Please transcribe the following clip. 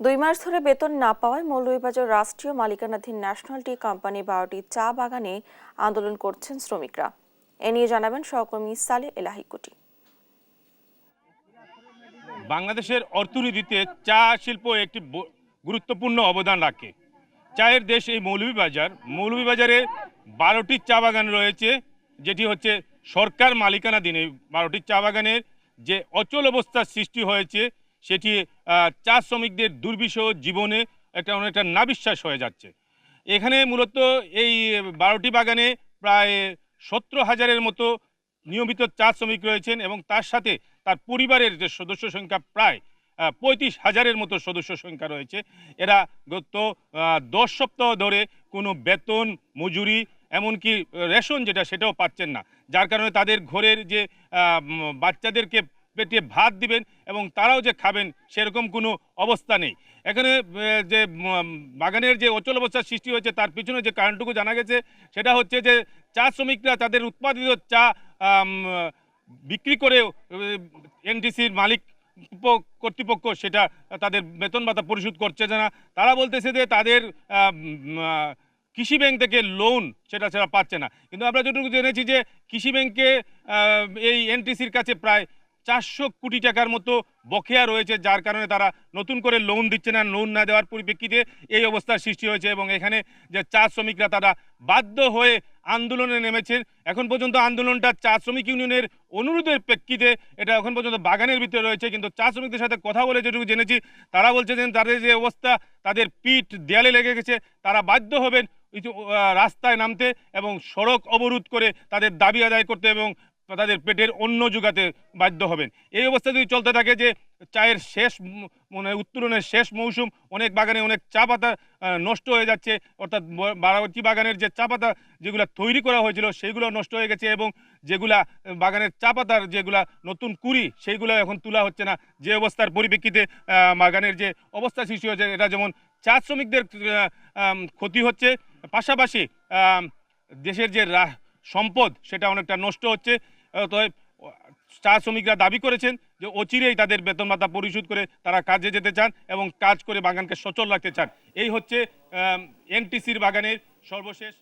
2 মাস ধরে বেতন না পাওয়ায় মৌলভীবাজার রাষ্ট্রীয় মালিকানাধীন ন্যাশনাল টি কোম্পানি 12টি চা বাগানে আন্দোলন করছেন শ্রমিকরা। এ নিয়ে জানাবেন সহকর্মী সালে এলাহি কুটি। বাংলাদেশের অর্থনীতিতে চা শিল্প একটি গুরুত্বপূর্ণ অবদান রাখে। চায়ের দেশ এই মৌলভীবাজারে 12টি চা বাগান রয়েছে, যেটি হচ্ছে সরকার মালিকানাধীন। এই 12টি চা বাগানের যে অচল অবস্থার সৃষ্টি হয়েছে সেটি চা শ্রমিকদের দুর্বিষহ জীবনে অনেকটা নাবিশ্বাস হয়ে যাচ্ছে। এখানে মূলত এই 12টি বাগানে প্রায় 17,000-এর মতো নিয়মিত চা শ্রমিক রয়েছেন এবং তার সাথে তার পরিবারের যে সদস্য সংখ্যা প্রায় 35,000-এর মতো সদস্য সংখ্যা রয়েছে। এরা গত 10 সপ্তাহ ধরে কোনো বেতন, মজুরি, এমনকি রেশন সেটাও পাচ্ছেন না, যার কারণে তাদের ঘরের যে বাচ্চাদেরকে পেটে ভাত দিবেন এবং তারাও যে খাবেন সেরকম কোনো অবস্থা নেই। এখানে যে বাগানের যে অচল অবস্থার সৃষ্টি হয়েছে তার পিছনে যে কারণটুকু জানা গেছে সেটা হচ্ছে যে চা শ্রমিকরা তাদের উৎপাদিত চা বিক্রি করে এনটিসির মালিক কর্তৃপক্ষ সেটা তাদের বেতন ভাতা পরিশোধ করছে না। তারা বলতেছে যে তাদের কৃষি ব্যাংক থেকে লোন সেটা পাচ্ছে না। কিন্তু আমরা যতটুকু জেনেছি যে কৃষি ব্যাংকে এই এনটিসির কাছে প্রায় 400 কোটি টাকার মতো বকেয়া রয়েছে, যার কারণে তারা নতুন করে লোন দিচ্ছে না। লোন না দেওয়ার পরিপ্রেক্ষিতে এই অবস্থার সৃষ্টি হয়েছে এবং এখানে যে চা শ্রমিকরা তারা বাধ্য হয়ে আন্দোলনে নেমেছেন। এখন পর্যন্ত আন্দোলনটা চা শ্রমিক ইউনিয়নের অনুরোধের প্রেক্ষিতে এটা এখন পর্যন্ত বাগানের ভিতরে রয়েছে। কিন্তু চা শ্রমিকদের সাথে কথা বলে যেটুকু জেনেছি তারা বলছে যে তাদের যে অবস্থা, তাদের পিঠ দেয়ালে লেগে গেছে, তারা বাধ্য হবেন রাস্তায় নামতে এবং সড়ক অবরোধ করে তাদের দাবি আদায় করতে এবং তাদের পেটের অন্ন যোগাতে বাধ্য হবেন। এই অবস্থা যদি চলতে থাকে যে চায়ের শেষ উত্তোলনের শেষ মৌসুম, অনেক বাগানে অনেক চা পাতা নষ্ট হয়ে যাচ্ছে, অর্থাৎ 12টি বাগানের যে চা পাতা যেগুলো তৈরি করা হয়েছিল সেইগুলো নষ্ট হয়ে গেছে এবং যেগুলা বাগানের চা পাতার যেগুলা নতুন কুড়ি সেইগুলো এখন তোলা হচ্ছে না। যে অবস্থার পরিপ্রেক্ষিতে বাগানের যে অবস্থা সৃষ্টি হয়েছে এটা যেমন চা শ্রমিকদের ক্ষতি হচ্ছে, পাশাপাশি দেশের যে সম্পদ সেটা অনেকটা নষ্ট হচ্ছে। চা শ্রমিকরা দাবি করেছেন যে অচিরেই তাদের বেতন ভাতা পরিশোধ করে তারা কাজে যেতে চান এবং কাজ করে বাগানকে সচল রাখতে চান। এই হচ্ছে এনটিসির বাগানের সর্বশেষ